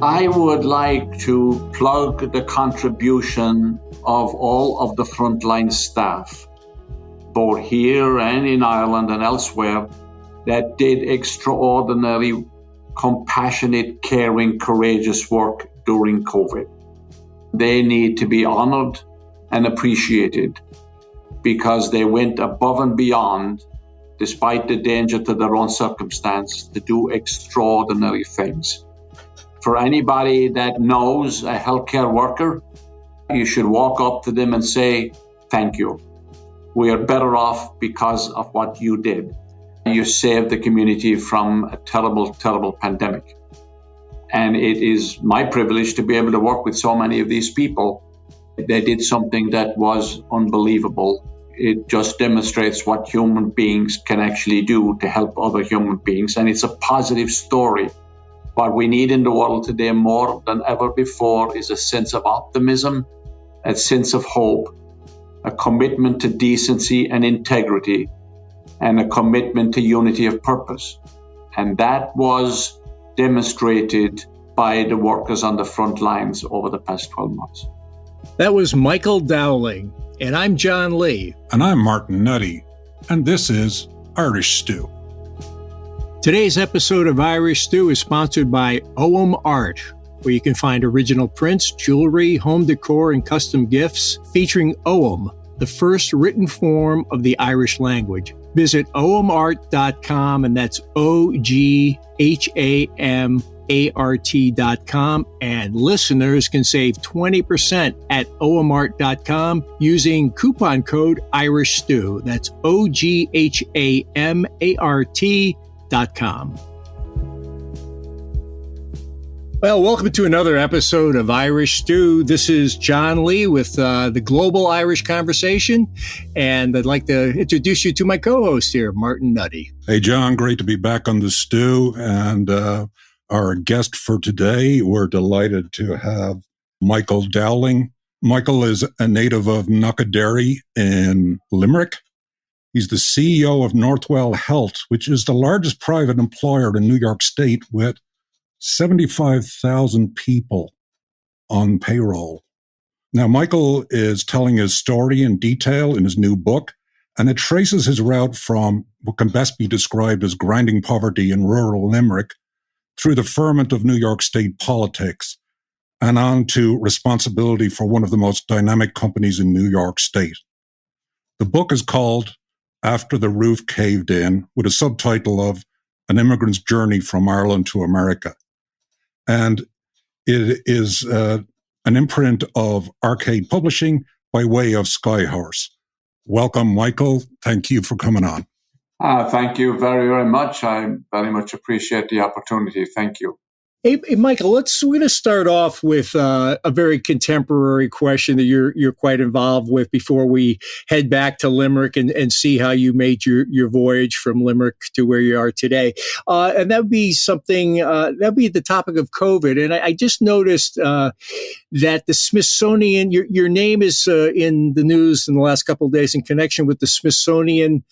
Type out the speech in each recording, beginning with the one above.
I would like to plug the contribution of all of the frontline staff, both here and in Ireland and elsewhere, that did extraordinary, compassionate, caring, courageous work during COVID. They need to be honored and appreciated because they went above and beyond, despite the danger to their own circumstance, to do extraordinary things. For anybody that knows a healthcare worker, you should walk up to them and say, thank you. We are better off because of what you did. You saved the community from a terrible, terrible pandemic. And it is my privilege to be able to work with so many of these people. They did something that was unbelievable. It just demonstrates what human beings can actually do to help other human beings. And it's a positive story. What we need in the world today more than ever before is a sense of optimism, a sense of hope, a commitment to decency and integrity, and a commitment to unity of purpose. And that was demonstrated by the workers on the front lines over the past 12 months. That was Michael Dowling, and I'm John Lee. And I'm Martin Nutty, and this is Irish Stew. Today's episode of Irish Stew is sponsored by OM Art, where you can find original prints, jewelry, home decor, and custom gifts featuring OM, the first written form of the Irish language. Visit omart.com, and that's OGHAMART.com, and listeners can save 20% at omart.com using coupon code Irish Stew. That's OGHAMART.com. Well, welcome to another episode of Irish Stew. This is John Lee with the Global Irish Conversation, and I'd like to introduce you to my co-host here, Martin Nutty. Hey, John, great to be back on the stew, and our guest for today, we're delighted to have Michael Dowling. Michael is a native of Nutty in Limerick. He's the CEO of Northwell Health, which is the largest private employer in New York State with 75,000 people on payroll. Now, Michael is telling his story in detail in his new book, and it traces his route from what can best be described as grinding poverty in rural Limerick through the ferment of New York State politics and on to responsibility for one of the most dynamic companies in New York State. The book is called After the Roof Caved In, with a subtitle of An Immigrant's Journey from Ireland to America. And it is an imprint of Arcade Publishing by way of Skyhorse. Welcome, Michael. Thank you for coming on. Thank you very, very much. I very much appreciate the opportunity. Thank you. Hey, Michael, we're going to start off with a very contemporary question that you're quite involved with before we head back to Limerick and see how you made your voyage from Limerick to where you are today. And that would be something, that would be the topic of COVID. And I just noticed that the Smithsonian, your name is in the news in the last couple of days in connection with the Smithsonian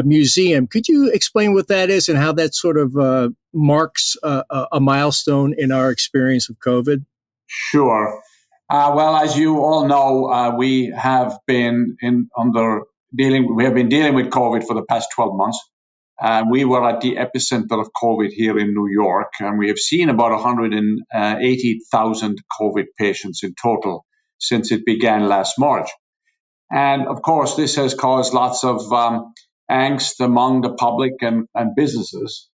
Museum. Could you explain what that is and how that sort of marks a milestone in our experience of COVID? Sure. Well, as you all know, we have been dealing with COVID for the past 12 months. We were at the epicenter of COVID here in New York, and we have seen about 180,000 COVID patients in total since it began last March. And of course, this has caused lots of angst among the public and businesses.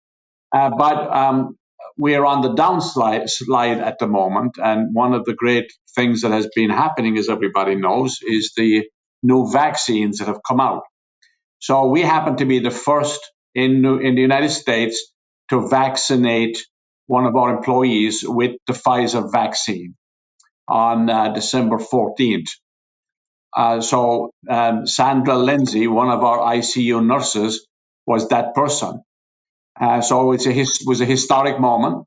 But we are on the downslide at the moment. And one of the great things that has been happening, as everybody knows, is the new vaccines that have come out. So we happen to be the first in the United States to vaccinate one of our employees with the Pfizer vaccine on December 14th. Sandra Lindsay, one of our ICU nurses, was that person. So it was a historic moment.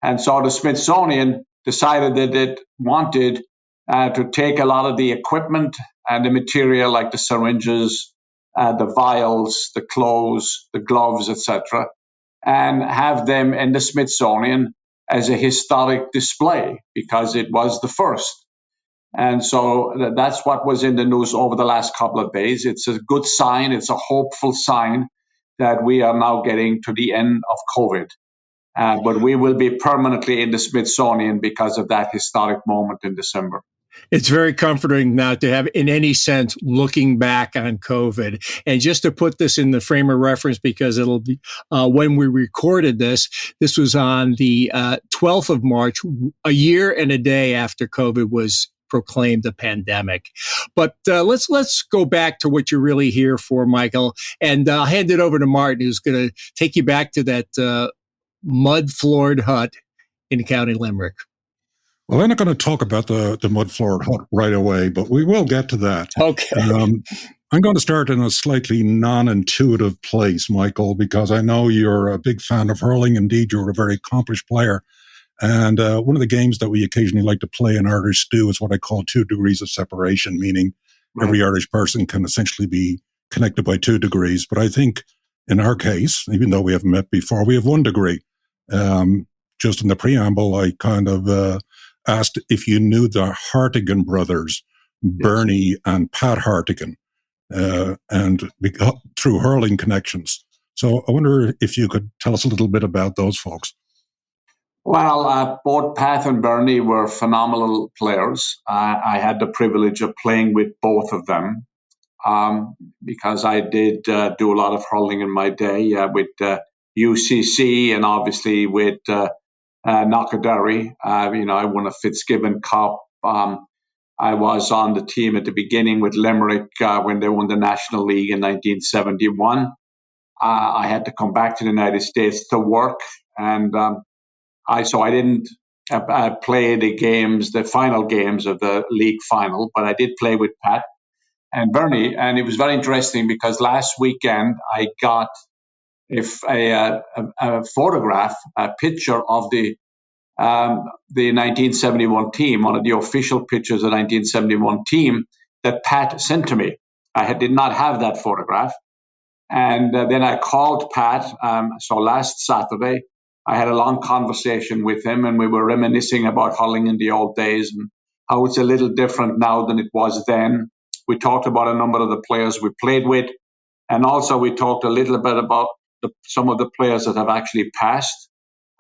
And so the Smithsonian decided that it wanted to take a lot of the equipment and the material like the syringes, the vials, the clothes, the gloves, etc., and have them in the Smithsonian as a historic display because it was the first. And so that's what was in the news over the last couple of days. It's a good sign. It's a hopeful sign that we are now getting to the end of COVID. But we will be permanently in the Smithsonian because of that historic moment in December. It's very comforting now to have, in any sense, looking back on COVID. And just to put this in the frame of reference, because it'll be when we recorded this was on the 12th of March, a year and a day after COVID was proclaimed a pandemic. But let's go back to what you're really here for, Michael. And I'll hand it over to Martin, who's going to take you back to that mud-floored hut in County Limerick. Well, I'm not going to talk about the mud-floored hut right away, but we will get to that. Okay. I'm going to start in a slightly non-intuitive place, Michael, because I know you're a big fan of hurling. Indeed, you're a very accomplished player. And one of the games that we occasionally like to play in Irish Stew is what I call 2 degrees of separation, meaning every Irish person can essentially be connected by 2 degrees. But I think in our case, even though we haven't met before, we have 1 degree. Just in the preamble, I kind of asked if you knew the Hartigan brothers, Bernie and Pat Hartigan, and through hurling connections. So I wonder if you could tell us a little bit about those folks. Well, both Pat and Bernie were phenomenal players. I had the privilege of playing with both of them because I did do a lot of hurling in my day with UCC and obviously with Knockaderry. I won a Fitzgibbon Cup. I was on the team at the beginning with Limerick when they won the National League in 1971. I had to come back to the United States to work, and I didn't play the final games of the league final, but I did play with Pat and Bernie, and it was very interesting because last weekend I got a photograph, a picture of the 1971 team, one of the official pictures of the 1971 team that Pat sent to me. I did not have that photograph. And then I called Pat. So last Saturday, I had a long conversation with him, and we were reminiscing about hurling in the old days and how it's a little different now than it was then. We talked about a number of the players we played with, and also we talked a little bit about some of the players that have actually passed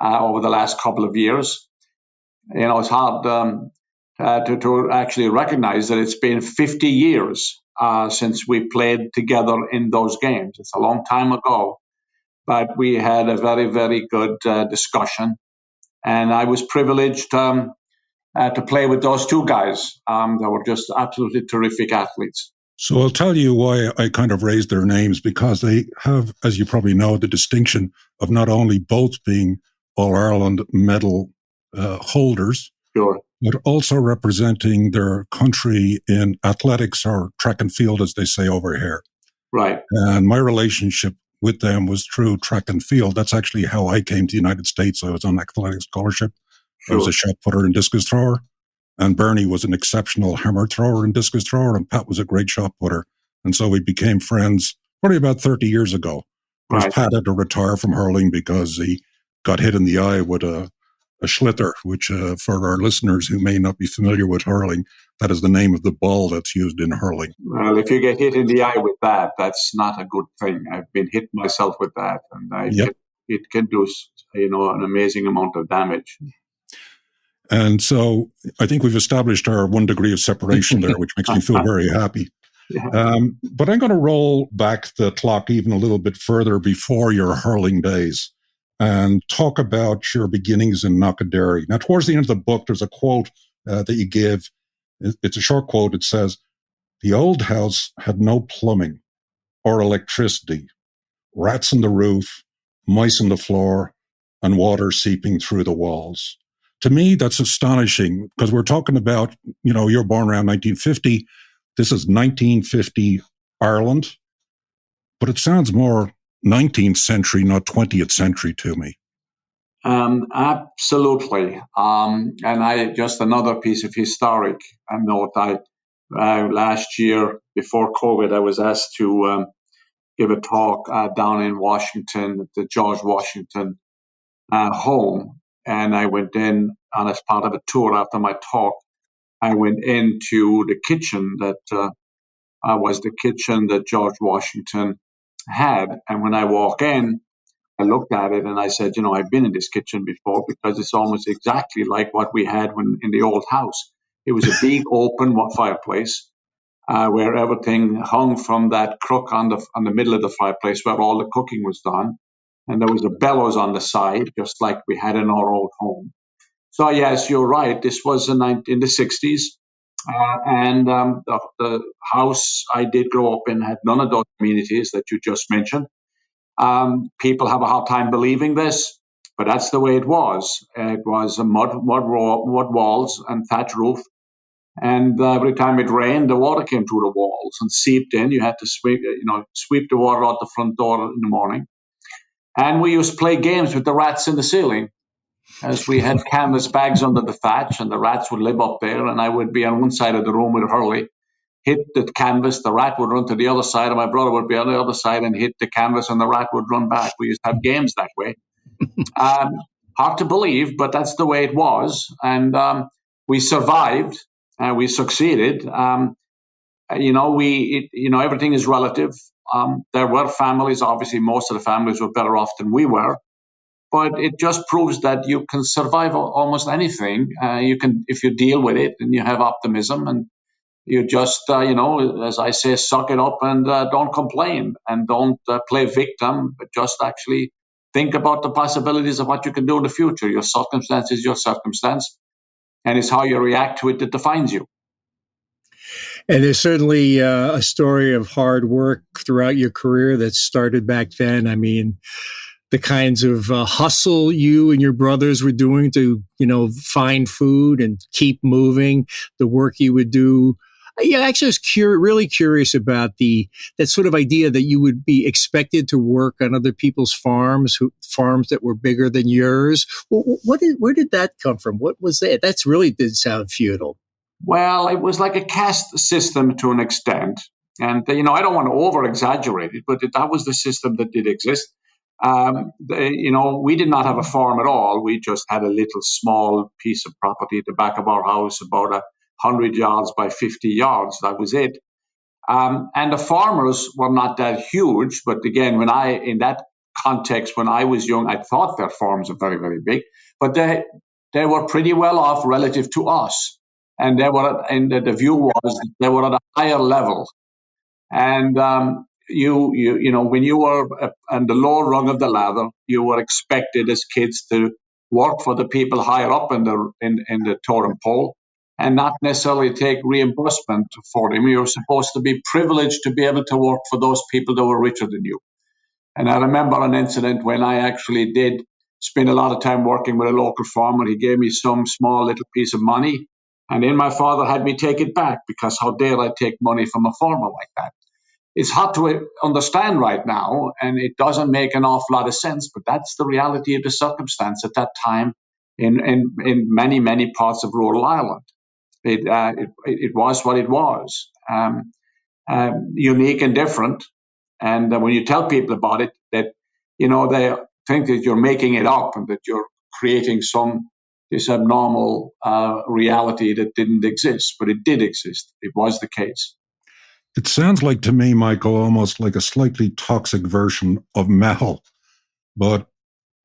over the last couple of years. It's hard to actually recognize that it's been 50 years since we played together in those games. It's a long time ago. But we had a very, very good discussion. And I was privileged to play with those two guys. They were just absolutely terrific athletes. So I'll tell you why I kind of raised their names, because they have, as you probably know, the distinction of not only both being All-Ireland medal holders, sure, but also representing their country in athletics, or track and field, as they say over here. Right. And my relationship with them was through track and field. That's actually how I came to the United States. I was on athletic scholarship. Sure. I was a shot putter and discus thrower. And Bernie was an exceptional hammer thrower and discus thrower, and Pat was a great shot putter. And so we became friends probably about 30 years ago. Right. Pat had to retire from hurling because he got hit in the eye with a schlitter, which for our listeners who may not be familiar with hurling, that is the name of the ball that's used in hurling. Well, if you get hit in the eye with that, that's not a good thing. I've been hit myself with that, and it can do an amazing amount of damage. And so I think we've established our 1 degree of separation there, which makes me feel very happy. Yeah. But I'm going to roll back the clock even a little bit further before your hurling days and talk about your beginnings in Knockaderry. Now, towards the end of the book, there's a quote that you give. It's a short quote. It says, "The old house had no plumbing or electricity, rats on the roof, mice on the floor, and water seeping through the walls." To me, that's astonishing, because we're talking about, you're born around 1950. This is 1950 Ireland, but it sounds more 19th century, not 20th century to me. Absolutely. And just another piece of historic note. Last year, before COVID, I was asked to give a talk down in Washington at the George Washington home. and I went in, and as part of a tour after my talk, I went into the kitchen that was the kitchen that George Washington had. And when I walk in, I looked at it and I said, I've been in this kitchen before, because it's almost exactly like what we had when in the old house. It was a big open fireplace where everything hung from that crook on the middle of the fireplace where all the cooking was done. And there was a bellows on the side, just like we had in our old home. So yes, you're right. This was in the 60s. And the house I did grow up in had none of those amenities that you just mentioned. People have a hard time believing this, but that's the way it was. It was a mud walls and thatch roof. And every time it rained, the water came through the walls and seeped in. You had to sweep the water out the front door in the morning. And we used to play games with the rats in the ceiling, as we had canvas bags under the thatch, and the rats would live up there, and I would be on one side of the room with a hurley, hit the canvas, the rat would run to the other side, and my brother would be on the other side and hit the canvas, and the rat would run back. We used to have games that way. Hard to believe, but that's the way it was, and we survived, we succeeded. Everything is relative. There were families, obviously most of the families were better off than we were, but it just proves that you can survive almost anything. You can, if you deal with it and you have optimism, and you just, as I say, suck it up and don't complain, and don't play victim, but just actually think about the possibilities of what you can do in the future. Your circumstance is your circumstance, and it's how you react to it that defines you. And there's certainly a story of hard work throughout your career that started back then. I mean, the kinds of hustle you and your brothers were doing to, find food and keep moving, the work you would do. Yeah, actually, I was really curious about that sort of idea that you would be expected to work on other people's farms that were bigger than yours. Where did that come from? What was that? That's really did sound feudal. Well, it was like a caste system to an extent. And, I don't want to over-exaggerate it, but that was the system that did exist. We did not have a farm at all. We just had a little small piece of property at the back of our house, about 100 yards by 50 yards. That was it. And the farmers were not that huge. But again, in that context, when I was young, I thought their farms were very, very big. But they were pretty well off relative to us. And the view was they were at a higher level. And when you were on the lower rung of the ladder, you were expected as kids to work for the people higher up in the totem pole, and not necessarily take reimbursement for them. You were supposed to be privileged to be able to work for those people that were richer than you. And I remember an incident when I actually did spend a lot of time working with a local farmer. He gave me some small little piece of money, and then my father had me take it back, because how dare I take money from a farmer like that? It's hard to understand right now, and it doesn't make an awful lot of sense, but that's the reality of the circumstance at that time in many, many parts of rural Ireland. It was what it was, unique and different. And when you tell people about it, that they think that you're making it up and that you're creating this abnormal reality that didn't exist, but it did exist. It was the case. It sounds like to me, Michael, almost like a slightly toxic version of Mel. But,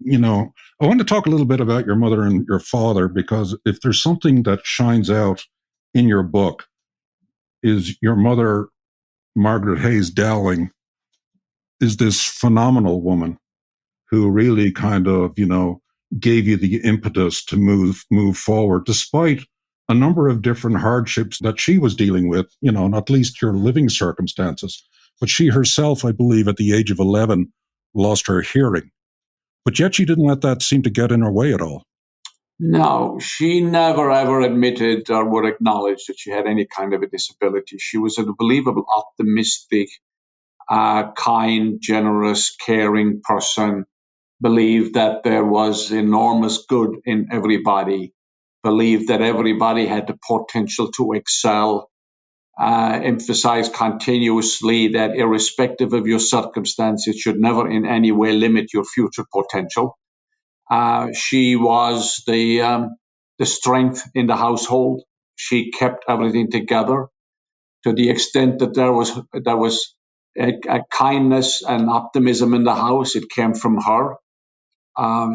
I want to talk a little bit about your mother and your father, because if there's something that shines out in your book, is your mother, Margaret Hayes Dowling, is this phenomenal woman who really kind of, gave you the impetus to move forward, despite a number of different hardships that she was dealing with, not least your living circumstances. But she herself, I believe, at the age of 11, lost her hearing. But yet she didn't let that seem to get in her way at all. No, she never ever admitted or would acknowledge that she had any kind of a disability. She was an unbelievable, optimistic, kind, generous, caring person, believed that there was enormous good in everybody, believed that everybody had the potential to excel, emphasized continuously that irrespective of your circumstances, should never in any way limit your future potential. She was the strength in the household. She kept everything together to the extent that there was a kindness and optimism in the house. It came from her.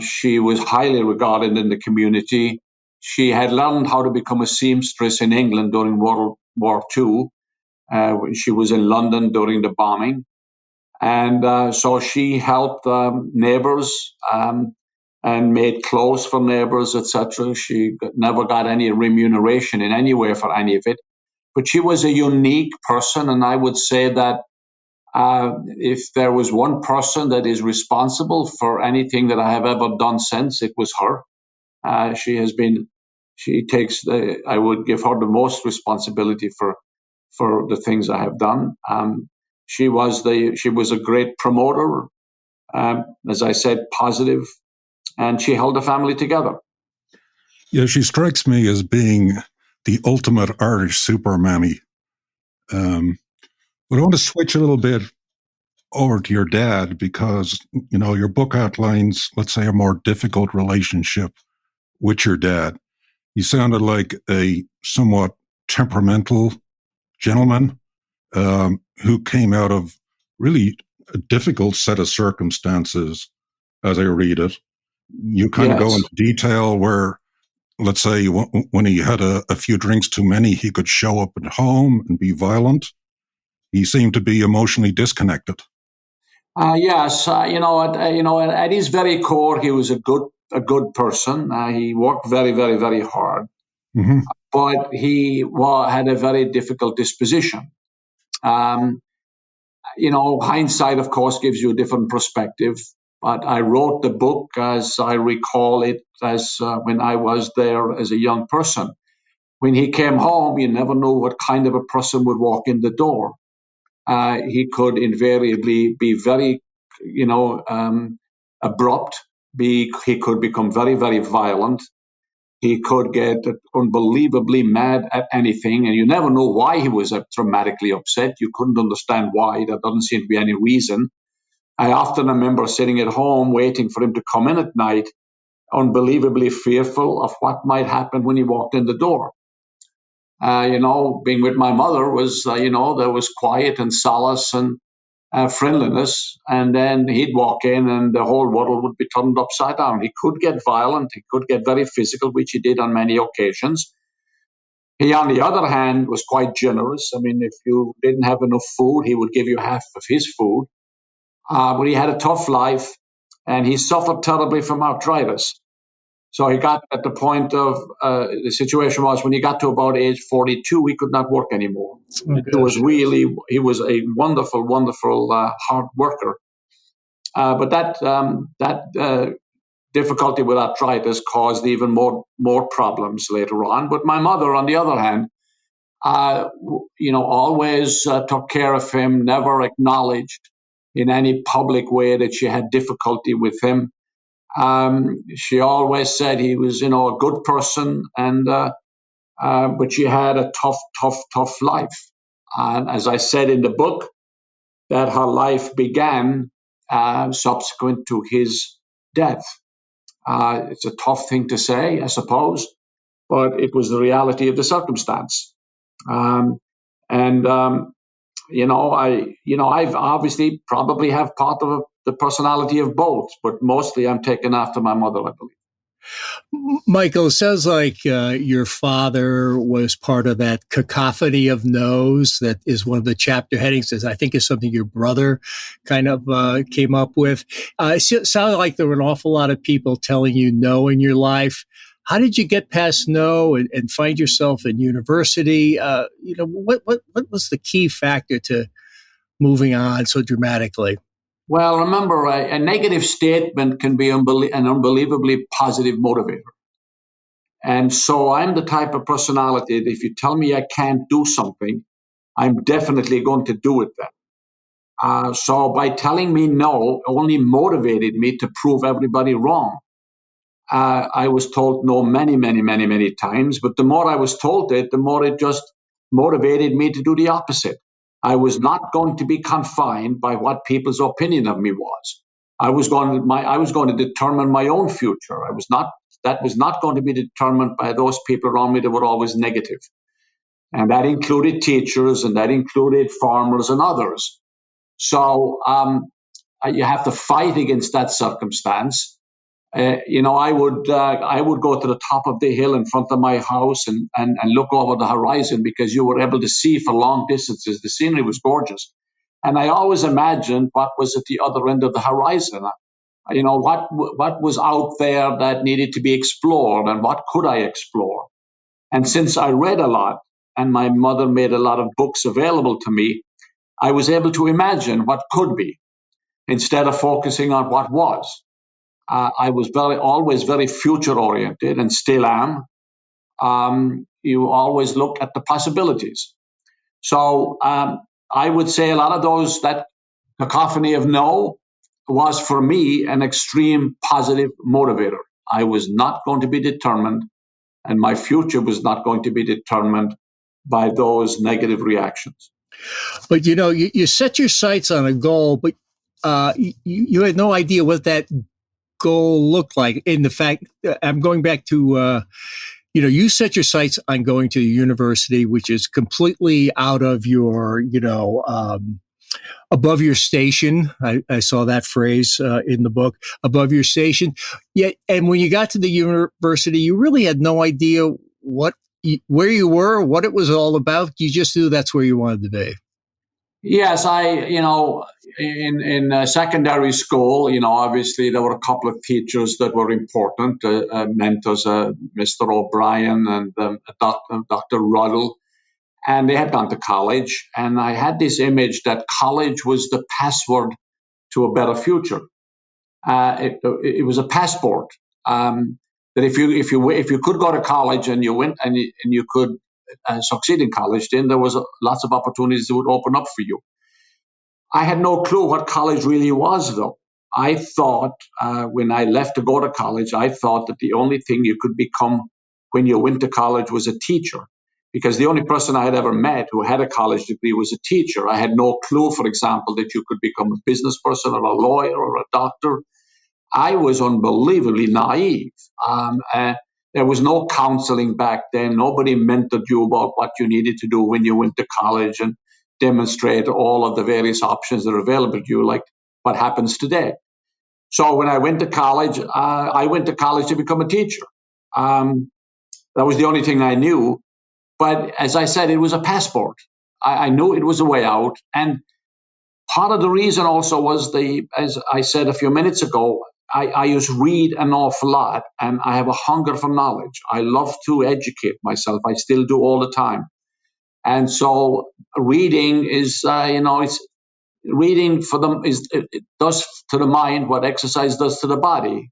She was highly regarded in the community. She had learned how to become a seamstress in England during World War II. She was in London during the bombing. And so she helped neighbors and made clothes for neighbors, etc. She never got any remuneration in any way for any of it. But she was a unique person, and I would say that if there was one person that is responsible for anything that I have ever done since, it was her. I would give her the most responsibility for the things I have done. She was a great promoter, as I said, positive, and she held the family together. Yeah, she strikes me as being the ultimate Irish super mammy. But I want to switch a little bit over to your dad because, your book outlines, let's say, a more difficult relationship with your dad. He sounded like a somewhat temperamental gentleman who came out of really a difficult set of circumstances as I read it. You kind of go into detail where, let's say, when he had a few drinks too many, he could show up at home and be violent. He seemed to be emotionally disconnected. Yes, at his very core, he was a good person. He worked very, very, very hard, but he had a very difficult disposition. Hindsight, of course, gives you a different perspective. But I wrote the book, as I recall it, as when I was there as a young person. When he came home, you never knew what kind of a person would walk in the door. He could invariably be very, abrupt. He could become very, very violent. He could get unbelievably mad at anything, and you never know why he was dramatically upset. You couldn't understand why. There doesn't seem to be any reason. I often remember sitting at home waiting for him to come in at night, unbelievably fearful of what might happen when he walked in the door. Being with my mother was, there was quiet and solace and friendliness. And then he'd walk in and the whole world would be turned upside down. He could get violent. He could get very physical, which he did on many occasions. He, on the other hand, was quite generous. I mean, if you didn't have enough food, he would give you half of his food. But he had a tough life, and he suffered terribly from arthritis. So he got at the point of the situation was when he got to about age 42, he could not work anymore. He was a wonderful, wonderful hard worker. But that difficulty with arthritis caused even more problems later on. But my mother, on the other hand, always took care of him, never acknowledged in any public way that she had difficulty with him. She always said he was, a good person, and but she had a tough life. And as I said in the book, that her life began subsequent to his death. It's a tough thing to say, I suppose, but it was the reality of the circumstance. I've obviously probably have part of the personality of both, but mostly I'm taken after my mother, I believe. Michael, it sounds like your father was part of that cacophony of no's that is one of the chapter headings. I think is something your brother kind of came up with. It sounded like there were an awful lot of people telling you no in your life. How did you get past no and find yourself in university? What was the key factor to moving on so dramatically? Well, remember, a negative statement can be an unbelievably positive motivator. And so I'm the type of personality that if you tell me I can't do something, I'm definitely going to do it then. So by telling me no only motivated me to prove everybody wrong. I was told no many, many, many, many times, but the more I was told it, the more it just motivated me to do the opposite. I was not going to be confined by what people's opinion of me was. I was going to determine my own future. That was not going to be determined by those people around me that were always negative. And that included teachers, and that included farmers and others. So you have to fight against that circumstance. I would go to the top of the hill in front of my house and look over the horizon, because you were able to see for long distances. The scenery was gorgeous. And I always imagined what was at the other end of the horizon. What was out there that needed to be explored, and what could I explore? And since I read a lot and my mother made a lot of books available to me, I was able to imagine what could be instead of focusing on what was. I was always very future oriented, and still am. You always look at the possibilities. So I would say a lot of that cacophony of no was for me an extreme positive motivator. I was not going to be determined, and my future was not going to be determined by those negative reactions. But you set your sights on a goal, but you had no idea what that goal looked like. In the fact, I'm going back to you set your sights on going to the university, which is completely out of your above your station. I saw that phrase in the book, above your station. Yet, and when you got to the university, you really had no idea where you were, what it was all about. You just knew that's where you wanted to be. Yes, in secondary school, obviously there were a couple of teachers that were important, mentors, Mr. O'Brien and Dr. Ruddle, and they had gone to college. And I had this image that college was the password to a better future. It was a passport. That if you could go to college and you went and you could succeed in college, then there was lots of opportunities that would open up for you. I had no clue what college really was, though. I thought when I left to go to college, I thought that the only thing you could become when you went to college was a teacher, because the only person I had ever met who had a college degree was a teacher. I had no clue, for example, that you could become a business person or a lawyer or a doctor. I was unbelievably naive. There was no counseling back then. Nobody mentored you about what you needed to do when you went to college and demonstrate all of the various options that are available to you, like what happens today. So when I went to college, I went to college to become a teacher. That was the only thing I knew. But as I said, it was a passport. I knew it was a way out. And part of the reason also was as I said a few minutes ago, I just read an awful lot, and I have a hunger for knowledge. I love to educate myself. I still do all the time. And so reading is, it's reading for them it does to the mind what exercise does to the body.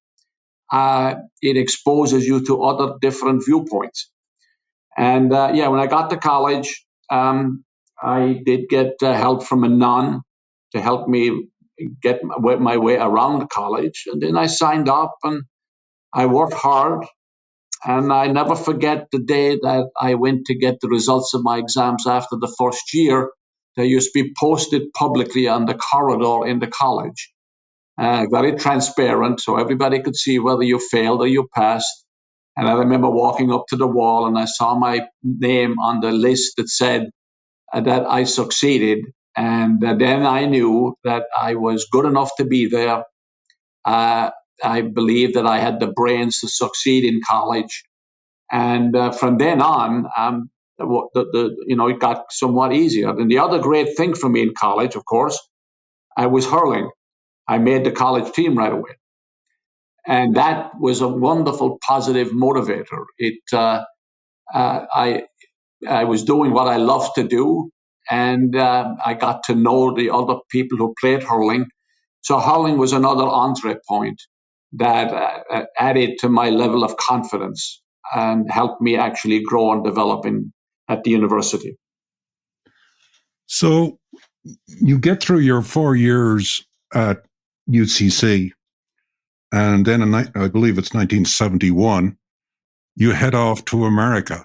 It exposes you to other different viewpoints. And when I got to college, I did get help from a nun to help me get my way around college. And then I signed up and I worked hard. And I never forget the day that I went to get the results of my exams after the first year. They used to be posted publicly on the corridor in the college, very transparent, so everybody could see whether you failed or you passed. And I remember walking up to the wall and I saw my name on the list that said that I succeeded. And then I knew that I was good enough to be there. I believed that I had the brains to succeed in college. And from then on, it got somewhat easier. And the other great thing for me in college, of course, I was hurling. I made the college team right away. And that was a wonderful, positive motivator. I was doing what I loved to do, and I got to know the other people who played hurling. So hurling was another entree point that added to my level of confidence and helped me actually grow and develop at the university. So you get through your 4 years at UCC, and then I believe it's 1971, you head off to America,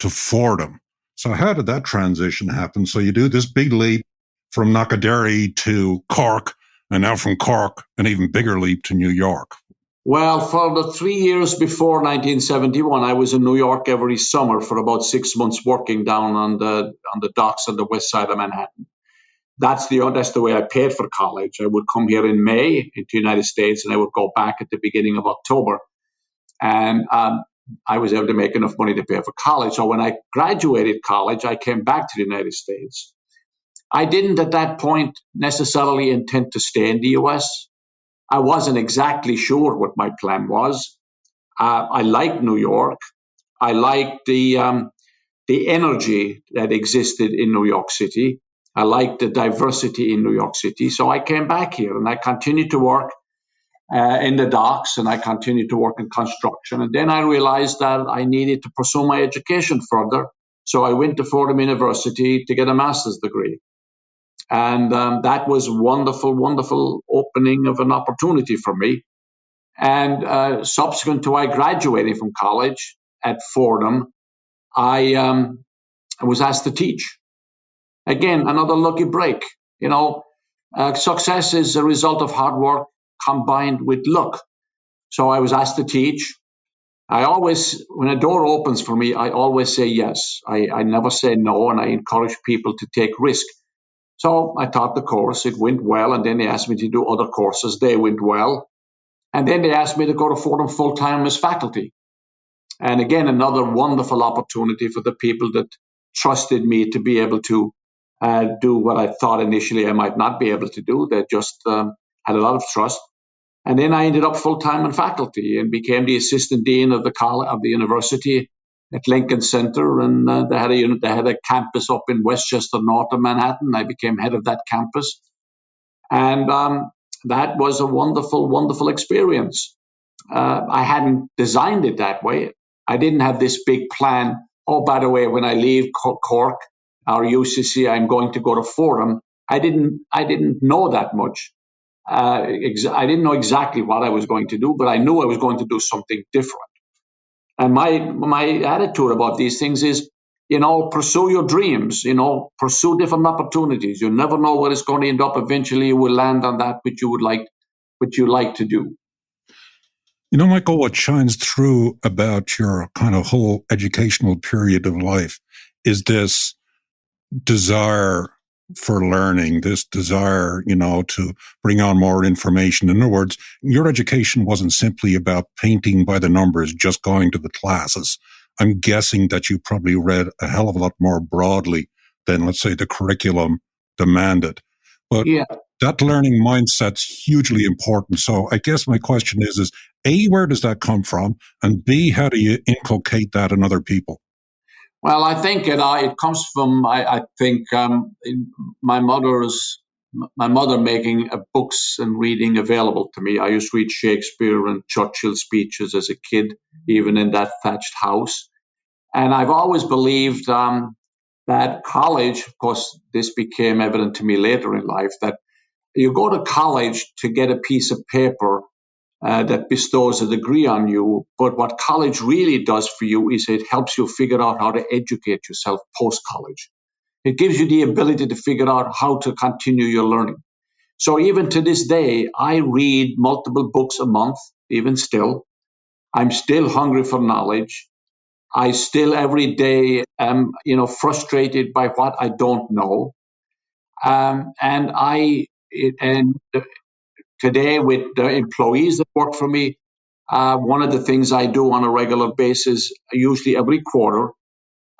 to Fordham. So how did that transition happen? So you do this big leap from Knockadary to Cork, and now from Cork, an even bigger leap to New York. Well, for the 3 years before 1971, I was in New York every summer for about 6 months, working down on the docks on the west side of Manhattan. That's the way I paid for college. I would come here in May into the United States, and I would go back at the beginning of October. And I was able to make enough money to pay for college. So when I graduated college, I came back to the United States. I didn't at that point necessarily intend to stay in the US. I wasn't exactly sure what my plan was. I liked New York. I liked the energy that existed in New York City. I liked the diversity in New York City. So I came back here and I continued to work in the docks, and I continued to work in construction. And then I realized that I needed to pursue my education further. So I went to Fordham University to get a master's degree. And that was wonderful, wonderful opening of an opportunity for me. And subsequent to I graduating from college at Fordham, I was asked to teach. Again, another lucky break. Success is a result of hard work combined with luck. So I was asked to teach. When a door opens for me, I always say yes. I never say no, and I encourage people to take risk. So I taught the course. It went well, and then they asked me to do other courses. They went well. And then they asked me to go to Fordham full-time as faculty. And again, another wonderful opportunity for the people that trusted me to be able to do what I thought initially I might not be able to do. They just had a lot of trust. And then I ended up full-time in faculty and became the assistant dean of the university at Lincoln Center. And they had a campus up in Westchester, north of Manhattan. I became head of that campus. And that was a wonderful, wonderful experience. I hadn't designed it that way. I didn't have this big plan. Oh, by the way, when I leave Cork or UCC, I'm going to go to Fordham. I didn't know that much. I didn't know exactly what I was going to do, but I knew I was going to do something different. And my attitude about these things is, pursue your dreams, pursue different opportunities. You never know where it's going to end up. Eventually you will land on that which you like to do. Michael, what shines through about your kind of whole educational period of life is this desire for learning, this desire, to bring on more information. In other words, your education wasn't simply about painting by the numbers, just going to the classes. I'm guessing that you probably read a hell of a lot more broadly than, let's say, the curriculum demanded. But that learning mindset's hugely important. So I guess my question is A, where does that come from? And B, how do you inculcate that in other people? Well, I think it comes from, my mother making books and reading available to me. I used to read Shakespeare and Churchill speeches as a kid, even in that thatched house. And I've always believed that college, of course, this became evident to me later in life, that you go to college to get a piece of paper that bestows a degree on you. But what college really does for you is it helps you figure out how to educate yourself post-college. It gives you the ability to figure out how to continue your learning. So even to this day, I read multiple books a month, even still. I'm still hungry for knowledge. I still every day am, frustrated by what I don't know. Today, with the employees that work for me, one of the things I do on a regular basis, usually every quarter,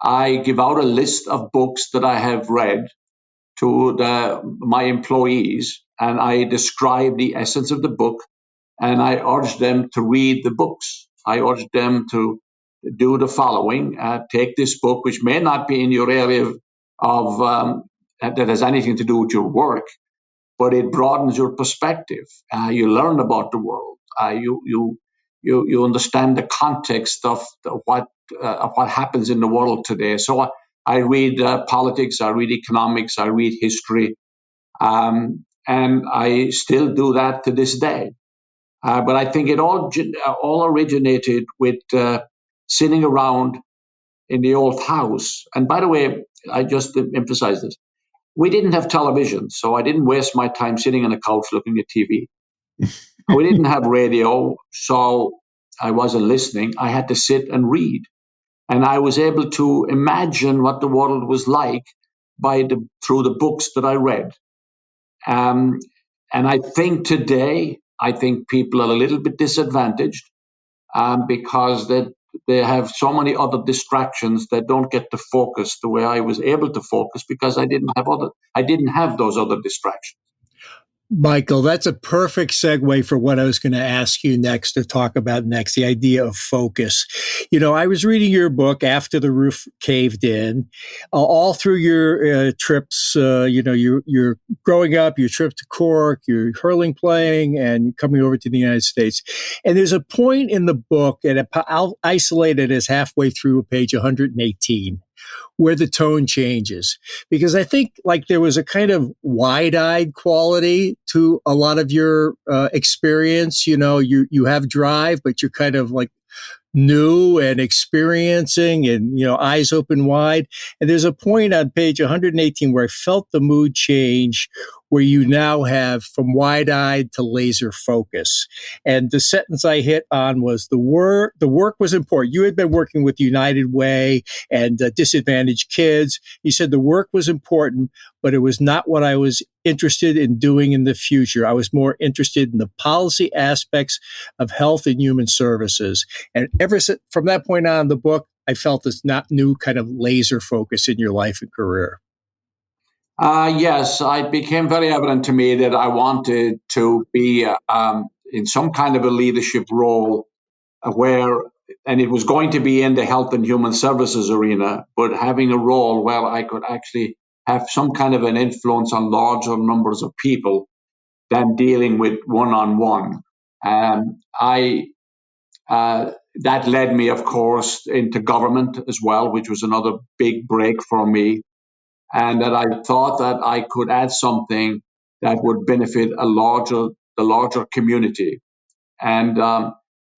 I give out a list of books that I have read to my employees, and I describe the essence of the book, and I urge them to read the books. I urge them to do the following: take this book, which may not be in your area of that has anything to do with your work, but it broadens your perspective. You learn about the world. You understand the context of what happens in the world today. So I read politics, I read economics, I read history, and I still do that to this day. But I think it all originated with sitting around in the old house. And by the way, I just emphasize this. we didn't have television, so I didn't waste my time sitting on a couch looking at TV. We didn't have radio, so I wasn't listening. I had to sit and read. And I was able to imagine what the world was like through the books that I read. And I think today, people are a little bit disadvantaged because they have so many other distractions that don't get to focus the way I was able to focus because I didn't have those other distractions. Michael, that's a perfect segue for what I was going to ask you next to talk about next, the idea of focus. I was reading your book After the Roof Caved In, all through your trips, you're growing up, your trip to Cork, your hurling playing, and coming over to the United States. And there's a point in the book, and I'll isolate it as halfway through page 118. Where the tone changes, because I think like there was a kind of wide-eyed quality to a lot of your experience. You have drive, but you're kind of like new and experiencing and, eyes open wide. And there's a point on page 118 where I felt the mood change, where you now have from wide-eyed to laser focus. And the sentence I hit on was the work was important. You had been working with United Way and disadvantaged kids. You said the work was important, but it was not what I was interested in doing in the future. I was more interested in the policy aspects of health and human services. And ever since from that point on, the book, I felt this not new kind of laser focus in your life and career. Yes, it became very evident to me that I wanted to be in some kind of a leadership role and it was going to be in the health and human services arena, but having a role where I could actually have some kind of an influence on larger numbers of people than dealing with one-on-one. That led me, of course, into government as well, which was another big break for me. And that I thought that I could add something that would benefit the larger community. And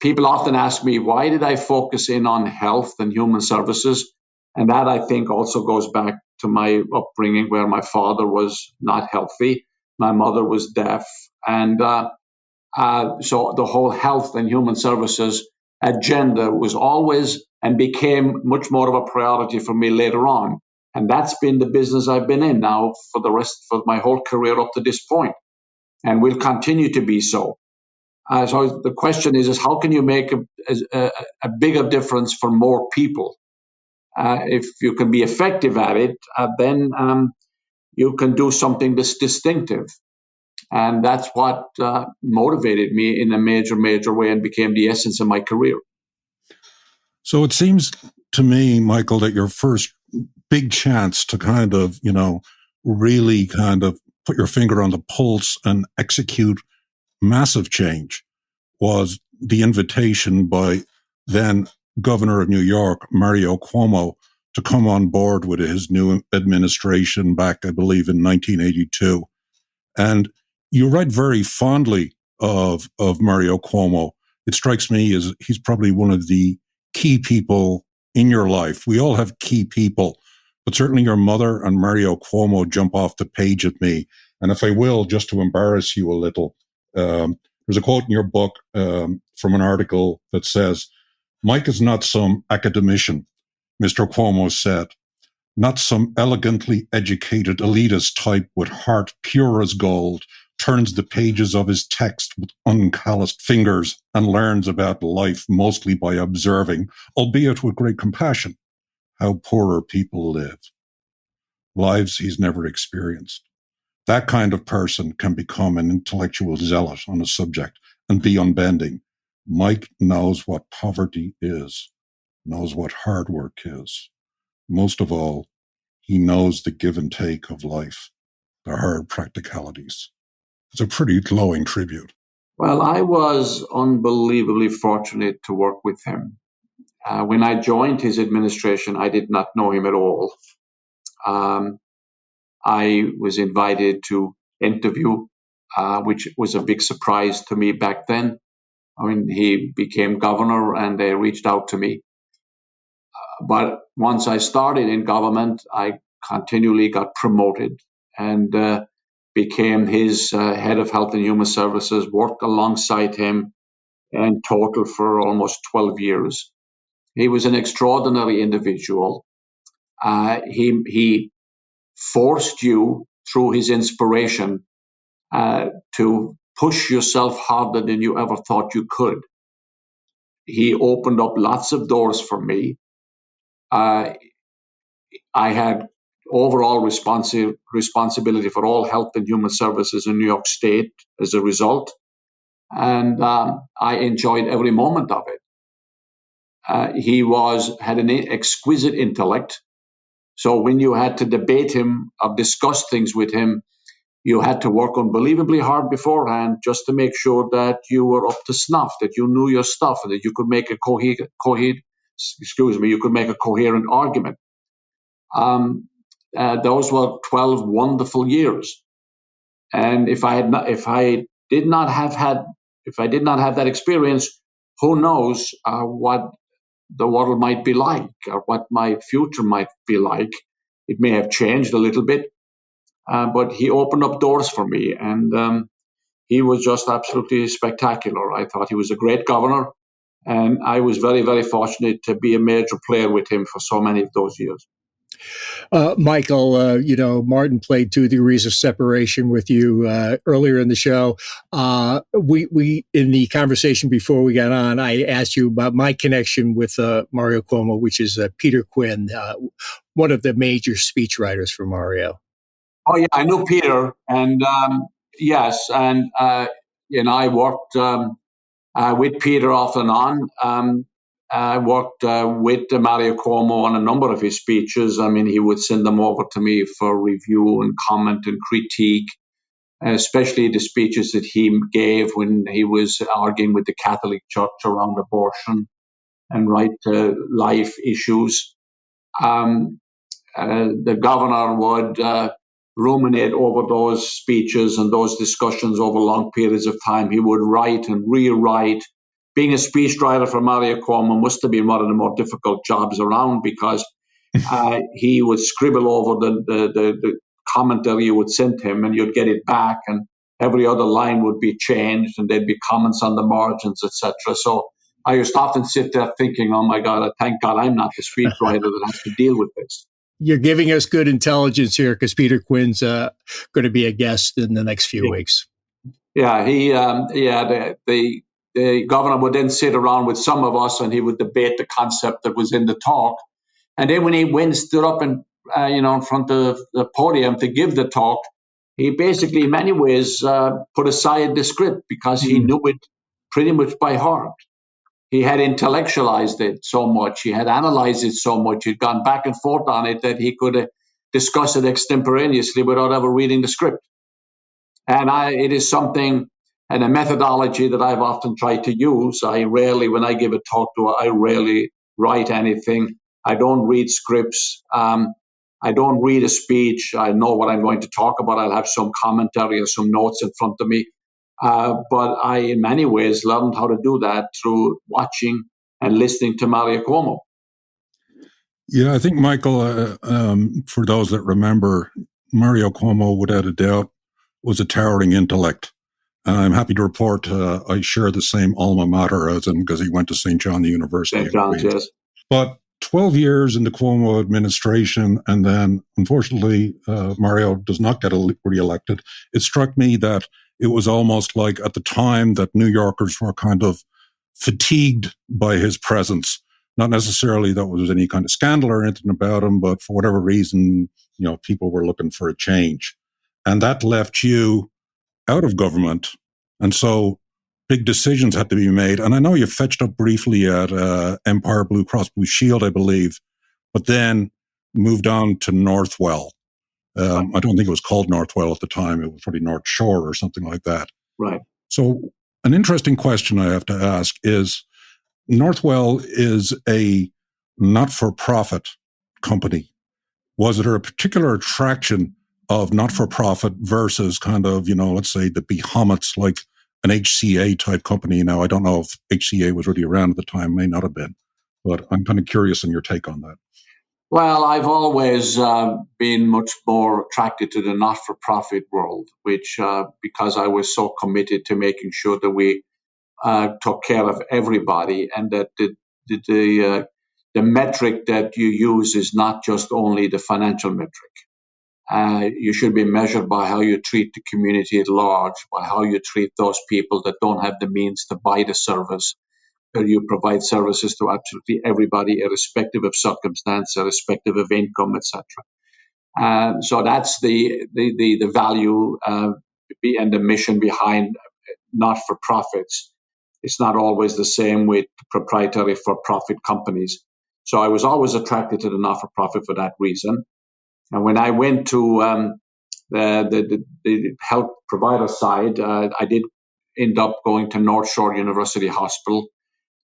people often ask me, why did I focus in on health and human services? And that, I think, also goes back to my upbringing, where my father was not healthy, my mother was deaf. And so the whole health and human services agenda was always and became much more of a priority for me later on. And that's been the business I've been in now for my whole career up to this point, and will continue to be so. So the question is how can you make a bigger difference for more people? If you can be effective at it, then you can do something that's distinctive. And that's what motivated me in a major, major way and became the essence of my career. So it seems to me, Michael, that your first big chance to kind of, really kind of put your finger on the pulse and execute massive change was the invitation by then Governor of New York, Mario Cuomo, to come on board with his new administration back, I believe, in 1982. And you write very fondly of Mario Cuomo. It strikes me as he's probably one of the key people in your life. We all have key people, but certainly your mother and Mario Cuomo jump off the page at me. And if I will, just to embarrass you a little, there's a quote in your book from an article that says, "Mike is not some academician," Mr. Cuomo said, "not some elegantly educated elitist type with heart pure as gold, turns the pages of his text with uncalloused fingers and learns about life mostly by observing, albeit with great compassion, how poorer people live. Lives he's never experienced. That kind of person can become an intellectual zealot on a subject and be unbending. Mike knows what poverty is, knows what hard work is. Most of all, he knows the give and take of life, the hard practicalities." It's a pretty glowing tribute. Well, I was unbelievably fortunate to work with him. When I joined his administration, I did not know him at all. I was invited to interview, which was a big surprise to me back then. I mean, he became governor and they reached out to me. But once I started in government, I continually got promoted. and became his head of health and human services, worked alongside him in total for almost 12 years. He was an extraordinary individual. He forced you through his inspiration to push yourself harder than you ever thought you could. He opened up lots of doors for me. I had overall responsibility for all health and human services in New York State as a result, and I enjoyed every moment of it. He had an exquisite intellect, so when you had to debate him or discuss things with him, you had to work unbelievably hard beforehand just to make sure that you were up to snuff, that you knew your stuff, and that you could make a coherent argument. Those were 12 wonderful years, and if I did not have that experience, who knows what the world might be like or what my future might be like. It may have changed a little bit, but he opened up doors for me, and he was just absolutely spectacular. I thought he was a great governor, and I was very, very fortunate to be a major player with him for so many of those years. Michael, Martin played 2 Degrees of Separation with you earlier in the show. We in the conversation before we got on, I asked you about my connection with Mario Cuomo, which is Peter Quinn, one of the major speechwriters for Mario. Oh yeah, I knew Peter, and yes, and I worked with Peter off and on. I worked with Mario Cuomo on a number of his speeches. I mean, he would send them over to me for review and comment and critique, especially the speeches that he gave when he was arguing with the Catholic Church around abortion and right to life issues. The governor would ruminate over those speeches and those discussions over long periods of time. He would write and rewrite. Being a speechwriter for Mario Cuomo must have been one of the more difficult jobs around, because he would scribble over the commentary you would send him, and you'd get it back, and every other line would be changed, and there'd be comments on the margins, etc. So I used to often sit there thinking, oh my God, thank God I'm not the speechwriter that has to deal with this. You're giving us good intelligence here, because Peter Quinn's going to be a guest in the next few weeks. Yeah, the governor would then sit around with some of us, and he would debate the concept that was in the talk. And then when he stood up and in front of the podium to give the talk, he basically, in many ways, put aside the script, because he knew it pretty much by heart. He had intellectualized it so much, he had analyzed it so much, he'd gone back and forth on it, that he could discuss it extemporaneously without ever reading the script. And it is something and a methodology that I've often tried to use. When I give a talk I rarely write anything. I don't read scripts. I don't read a speech. I know what I'm going to talk about. I'll have some commentary or some notes in front of me. But I, in many ways, learned how to do that through watching and listening to Mario Cuomo. Yeah, I think, Michael, for those that remember, Mario Cuomo, without a doubt, was a towering intellect. And I'm happy to report I share the same alma mater as him, because he went to St. John University. St. John's, yes. But 12 years in the Cuomo administration, and then, unfortunately, Mario does not get reelected. It struck me that it was almost like, at the time, that New Yorkers were kind of fatigued by his presence. Not necessarily that there was any kind of scandal or anything about him, but for whatever reason, people were looking for a change. And that left you out of government. And so big decisions had to be made. And I know you fetched up briefly at Empire Blue Cross Blue Shield, I believe, but then moved on to Northwell. I don't think it was called Northwell at the time. It was probably North Shore or something like that. Right. So an interesting question I have to ask is, Northwell is a not-for-profit company. Was there a particular attraction of not-for-profit versus kind of, let's say the behemoths like an HCA type company? Now, I don't know if HCA was really around at the time, may not have been, but I'm kind of curious on your take on that. Well, I've always been much more attracted to the not-for-profit world, which because I was so committed to making sure that we took care of everybody, and that the metric that you use is not just only the financial metric. You should be measured by how you treat the community at large, by how you treat those people that don't have the means to buy the service. You provide services to absolutely everybody, irrespective of circumstance, irrespective of income, etc. So that's the value and the mission behind not-for-profits. It's not always the same with proprietary for-profit companies. So I was always attracted to the not-for-profit for that reason. And when I went to the health provider side, I did end up going to North Shore University Hospital.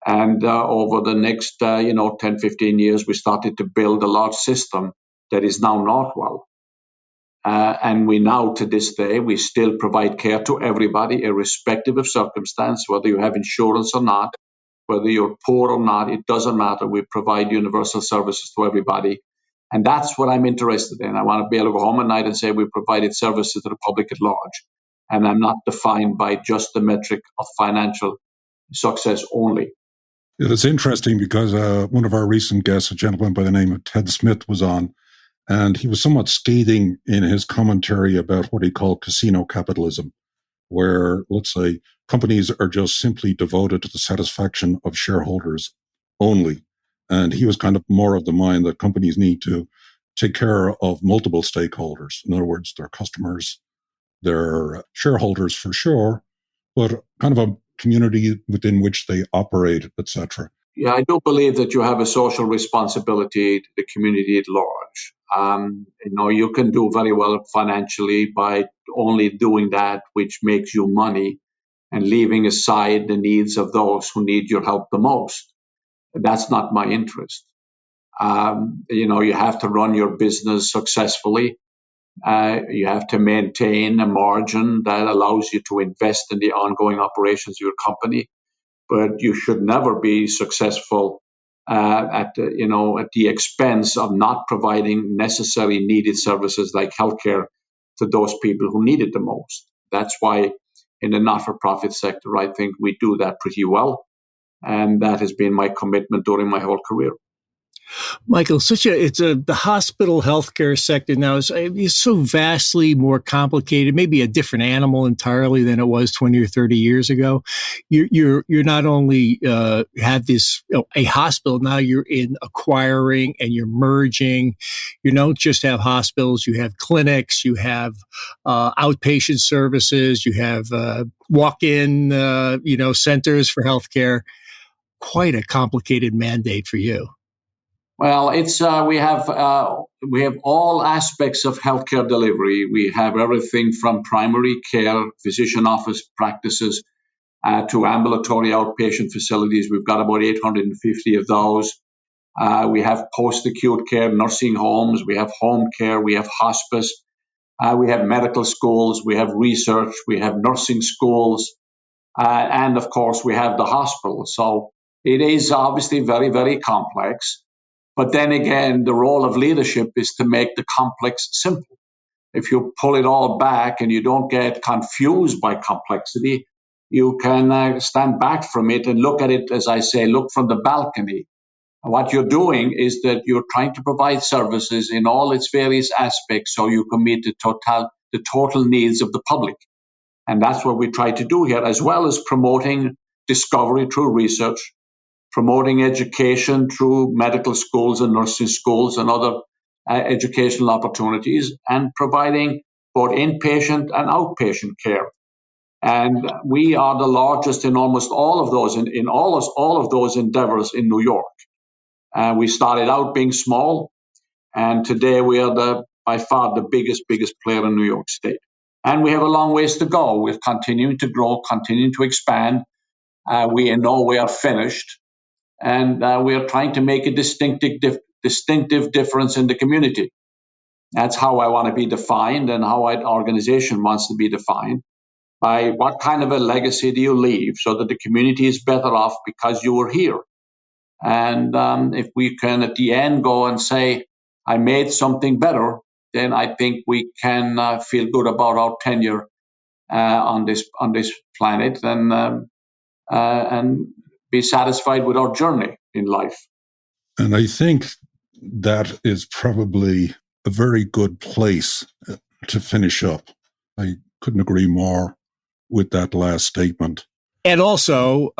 And over the next 10, 15 years, we started to build a large system that is now Northwell. And we now, to this day, we still provide care to everybody, irrespective of circumstance, whether you have insurance or not, whether you're poor or not, it doesn't matter. We provide universal services to everybody. And that's what I'm interested in. I want to be able to go home at night and say we provided services to the public at large. And I'm not defined by just the metric of financial success only. It is interesting because one of our recent guests, a gentleman by the name of Ted Smith, was on, and he was somewhat scathing in his commentary about what he called casino capitalism, where, let's say, companies are just simply devoted to the satisfaction of shareholders only. And he was kind of more of the mind that companies need to take care of multiple stakeholders. In other words, their customers, their shareholders for sure, but kind of a community within which they operate, etc. Yeah, I do believe that you have a social responsibility to the community at large. You can do very well financially by only doing that which makes you money and leaving aside the needs of those who need your help the most. That's not my interest. You have to run your business successfully. You have to maintain a margin that allows you to invest in the ongoing operations of your company. But you should never be successful at the expense of not providing necessary needed services like healthcare to those people who need it the most. That's why in the not-for-profit sector, I think we do that pretty well. And that has been my commitment during my whole career. Michael, the hospital healthcare sector now is so vastly more complicated, maybe a different animal entirely than it was 20 or 30 years ago. You're not only have this a hospital, now you're in acquiring and you're merging. You don't just have hospitals, you have clinics, you have outpatient services, you have walk-in centers for healthcare. Quite a complicated mandate for you. Well, it's we have all aspects of healthcare delivery. We have everything from primary care, physician office practices, to ambulatory outpatient facilities. We've got about 850 of those. We have post-acute care, nursing homes. We have home care. We have hospice. We have medical schools. We have research. We have nursing schools, and of course, we have the hospital. So it is obviously very, very complex. But then again, the role of leadership is to make the complex simple. If you pull it all back and you don't get confused by complexity, you can stand back from it and look at it, as I say, look from the balcony. And what you're doing is that you're trying to provide services in all its various aspects so you can meet the total needs of the public. And that's what we try to do here, as well as promoting discovery through research, promoting education through medical schools and nursing schools and other educational opportunities, and providing both inpatient and outpatient care. And we are the largest in almost all of those, in all of those endeavors in New York. We started out being small, and today we are by far the biggest player in New York State. And we have a long ways to go. We're continuing to grow, continuing to expand. We in no way are finished. And we are trying to make a distinctive difference in the community. That's how I want to be defined, and how our organization wants to be defined. By what kind of a legacy do you leave so that the community is better off because you were here? And if we can at the end go and say, I made something better, then I think we can feel good about our tenure on this planet and be satisfied with our journey in life. And I think that is probably a very good place to finish up. I couldn't agree more with that last statement. And also,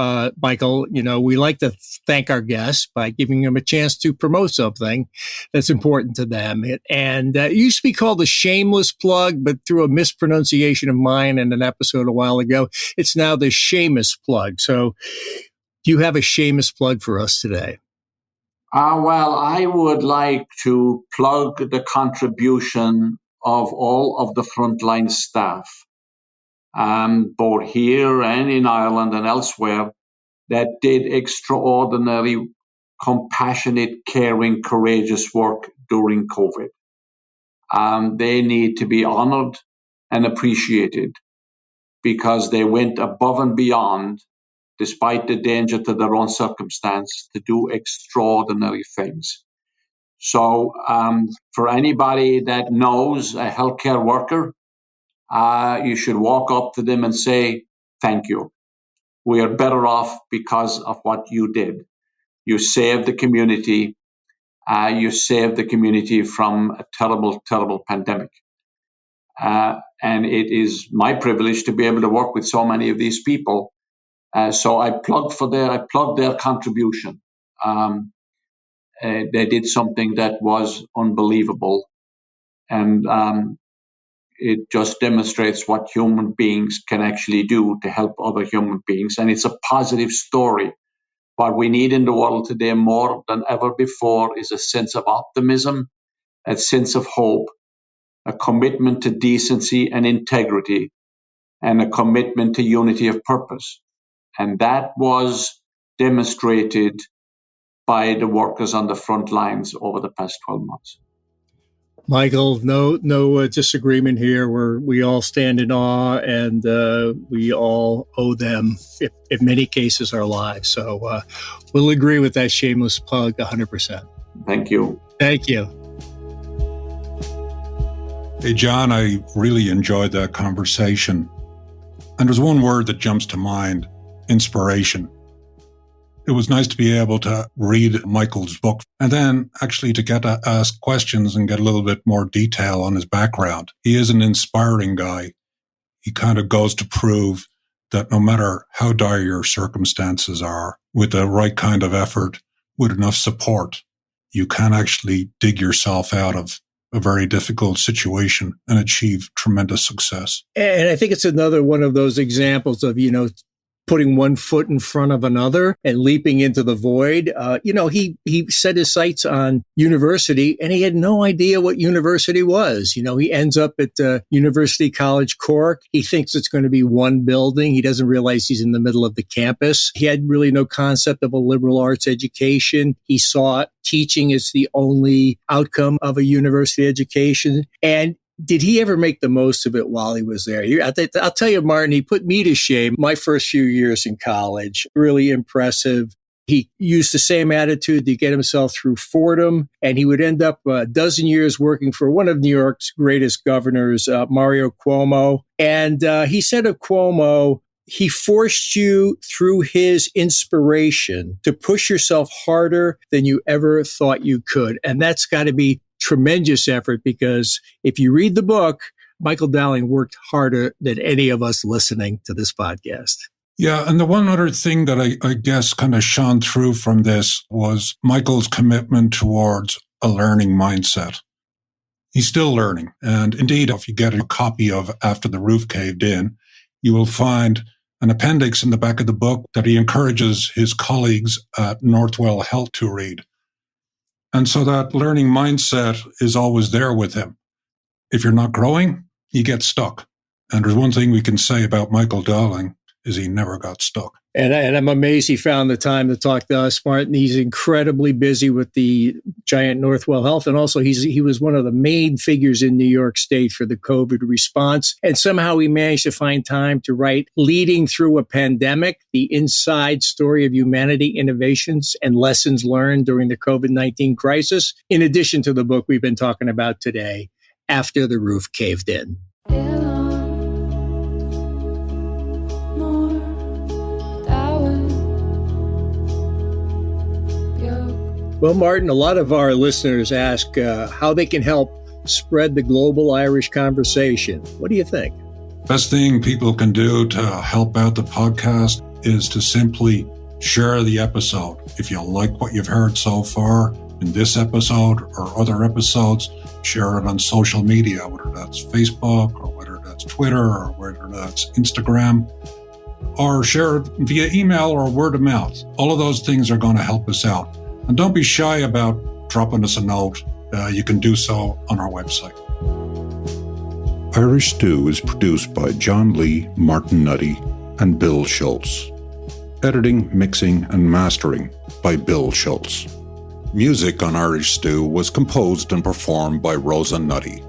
Michael, we like to thank our guests by giving them a chance to promote something that's important to them. And it used to be called a shameless plug, but through a mispronunciation of mine in an episode a while ago, it's now the Seamus plug. So do you have a Seamus plug for us today? Well, I would like to plug the contribution of all of the frontline staff, both here and in Ireland and elsewhere, that did extraordinary, compassionate, caring, courageous work during COVID. They need to be honored and appreciated because they went above and beyond, despite the danger to their own circumstance, to do extraordinary things. So for anybody that knows a healthcare worker, you should walk up to them and say, thank you. We are better off because of what you did. You saved the community. You saved the community from a terrible, terrible pandemic. And it is my privilege to be able to work with so many of these people. So I plug their contribution. They did something that was unbelievable. And it just demonstrates what human beings can actually do to help other human beings. And it's a positive story. What we need in the world today more than ever before is a sense of optimism, a sense of hope, a commitment to decency and integrity, and a commitment to unity of purpose. And that was demonstrated by the workers on the front lines over the past 12 months. Michael, no disagreement here. We all stand in awe, and we all owe them, in many cases, our lives. So we'll agree with that shameless plug 100%. Thank you. Thank you. Hey, John, I really enjoyed that conversation. And there's one word that jumps to mind: inspiration. It was nice to be able to read Michael's book and then actually to get to ask questions and get a little bit more detail on his background. He is an inspiring guy. He kind of goes to prove that no matter how dire your circumstances are, with the right kind of effort, with enough support, you can actually dig yourself out of a very difficult situation and achieve tremendous success. And I think it's another one of those examples of, putting one foot in front of another and leaping into the void. He set his sights on university and he had no idea what university was. He ends up at University College Cork. He thinks it's going to be one building. He doesn't realize he's in the middle of the campus. He had really no concept of a liberal arts education. He saw teaching as the only outcome of a university education. And did he ever make the most of it while he was there? I'll tell you, Martin, he put me to shame my first few years in college. Really impressive. He used the same attitude to get himself through Fordham, and he would end up a dozen years working for one of New York's greatest governors, Mario Cuomo. And he said of Cuomo, he forced you through his inspiration to push yourself harder than you ever thought you could. And that's got to be tremendous effort, because if you read the book, Michael Dowling worked harder than any of us listening to this podcast. Yeah, and the one other thing that I guess kind of shone through from this was Michael's commitment towards a learning mindset. He's still learning. And indeed, if you get a copy of After the Roof Caved In, you will find an appendix in the back of the book that he encourages his colleagues at Northwell Health to read. And so that learning mindset is always there with him. If you're not growing, you get stuck. And there's one thing we can say about Michael Dowling is he never got stuck. And I'm amazed he found the time to talk to us, Martin. He's incredibly busy with the giant Northwell Health. And also he was one of the main figures in New York State for the COVID response. And somehow he managed to find time to write Leading Through a Pandemic, the inside story of humanity, innovations, and lessons learned during the COVID-19 crisis, in addition to the book we've been talking about today, After the Roof Caved In. Well, Martin, a lot of our listeners ask how they can help spread the global Irish conversation. What do you think? Best thing people can do to help out the podcast is to simply share the episode. If you like what you've heard so far in this episode or other episodes, share it on social media, whether that's Facebook or whether that's Twitter or whether that's Instagram, or share it via email or word of mouth. All of those things are going to help us out. And don't be shy about dropping us a note. You can do so on our website. Irish Stew is produced by John Lee, Martin Nutty, and Bill Schultz. Editing, mixing, and mastering by Bill Schultz. Music on Irish Stew was composed and performed by Rosa Nutty,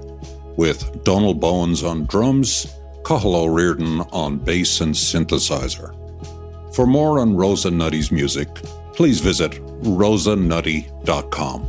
with Donald Bowens on drums, Cathal O'Riordan on bass and synthesizer. For more on Rosa Nutty's music, please visit rosanutty.com.